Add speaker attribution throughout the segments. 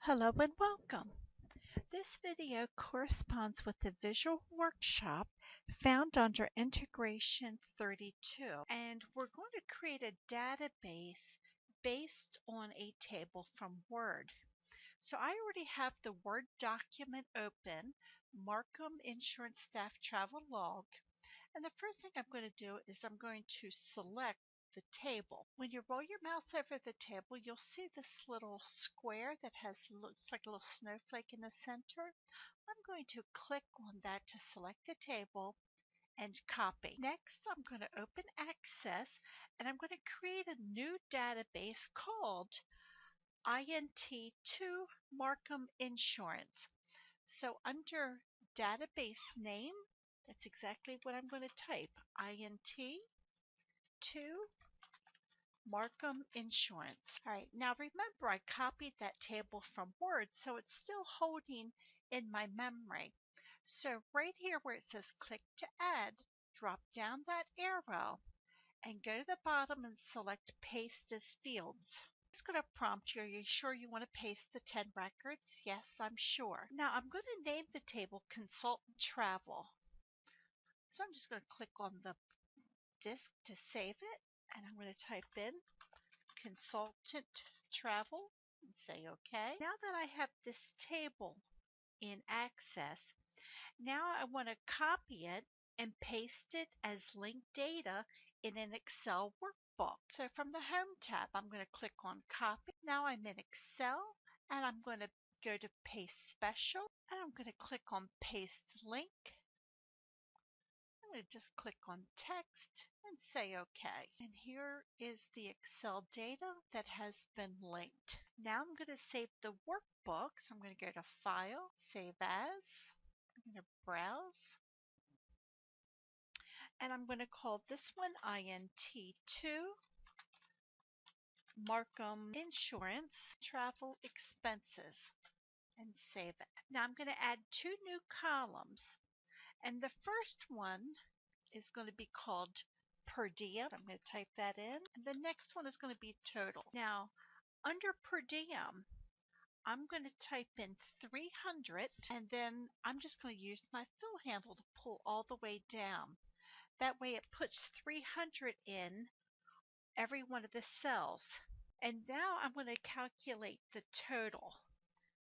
Speaker 1: Hello and welcome. This video corresponds with the visual workshop found under Integration 32, and we're going to create a database based on a table from Word. So I already have the Word document open, Markham Insurance Staff Travel Log, and the first thing I'm going to do is I'm going to select the table. When you roll your mouse over the table, you'll see this little square that looks like a little snowflake in the center. I'm going to click on that to select the table and copy. Next, I'm going to open Access and I'm going to create a new database called INT2 Markham Insurance. So under database name, that's exactly what I'm going to type, INT2 Markham Insurance. All right, now remember I copied that table from Word, so it's still holding in my memory. So right here where it says click to add, drop down that arrow and go to the bottom and select paste as fields. It's going to prompt you, are you sure you want to paste the 10 records? Yes, I'm sure. Now I'm going to name the table Consultant Travel. So I'm just going to click on the disk to save it, and I'm going to type in Consultant Travel and say OK. Now that I have this table in Access, now I want to copy it and paste it as linked data in an Excel workbook. So from the Home tab, I'm going to click on Copy. Now I'm in Excel and I'm going to go to Paste Special and I'm going to click on Paste Link. I'm going to just click on Text and say OK. And here is the Excel data that has been linked. Now I'm going to save the workbook. So I'm going to go to File, Save As. I'm going to browse. And I'm going to call this one INT2 Markham Insurance Travel Expenses and save it. Now I'm going to add two new columns. And the first one is going to be called per diem. I'm going to type that in. And the next one is going to be total. Now, under per diem, I'm going to type in 300 and then I'm just going to use my fill handle to pull all the way down. That way it puts 300 in every one of the cells. And now I'm going to calculate the total.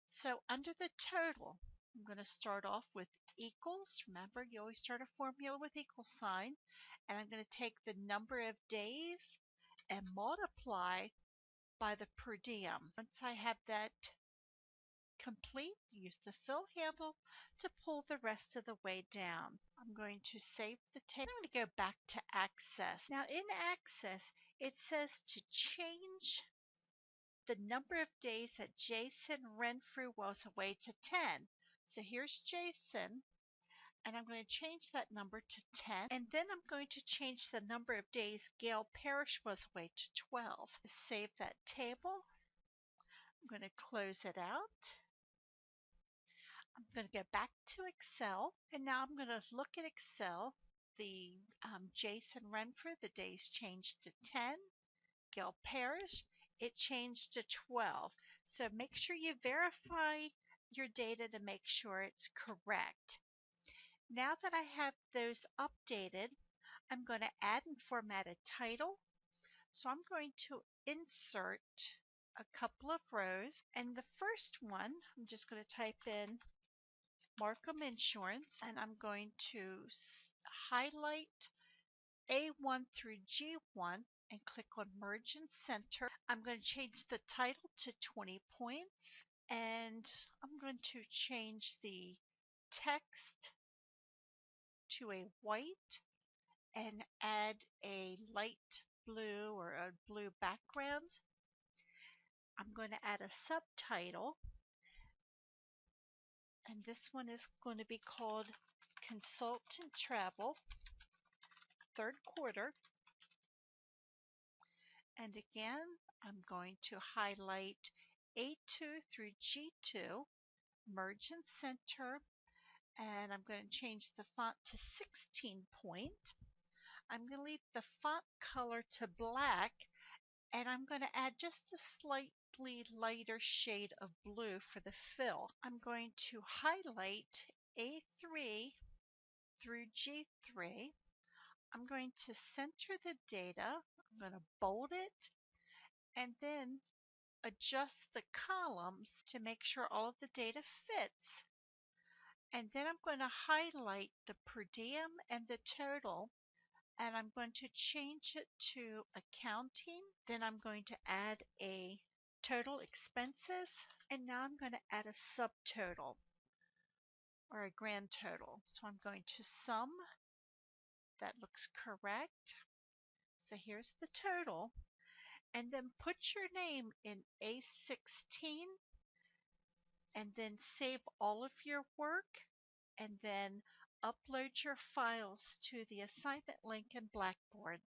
Speaker 1: So under the total, I'm going to start off with equals. Remember, you always start a formula with equal sign. And I'm going to take the number of days and multiply by the per diem. Once I have that complete, use the fill handle to pull the rest of the way down. I'm going to save the table. I'm going to go back to Access. Now in Access, it says to change the number of days that Jason Renfrew was away to 10. So here's Jason, and I'm going to change that number to 10. And then I'm going to change the number of days Gail Parrish was away to 12. Save that table. I'm going to close it out. I'm going to go back to Excel, and now I'm going to look at Excel. The Jason Renfrew, the days changed to 10. Gail Parrish, it changed to 12. So make sure you verify your data to make sure it's correct. Now that I have those updated, I'm going to add and format a title. So I'm going to insert a couple of rows, and the first one, I'm just going to type in Markham Insurance, and I'm going to highlight A1 through G1 and click on Merge and Center. I'm going to change the title to 20 points, and I'm going to change the text to a white and add a light blue or a blue background. I'm going to add a subtitle, and this one is going to be called Consultant Travel Third Quarter. And again, I'm going to highlight A2 through G2, merge and center, and I'm going to change the font to 16 point. I'm going to leave the font color to black, and I'm going to add just a slight slightly lighter shade of blue for the fill. I'm going to highlight A3 through G3. I'm going to center the data. I'm going to bold it and then adjust the columns to make sure all of the data fits. And then I'm going to highlight the per diem and the total, and I'm going to change it to accounting. Then I'm going to add a total expenses, and now I'm going to add a subtotal or a grand total. So I'm going to sum. That looks correct. So here's the total, and then put your name in A16 and then save all of your work and then upload your files to the assignment link in Blackboard.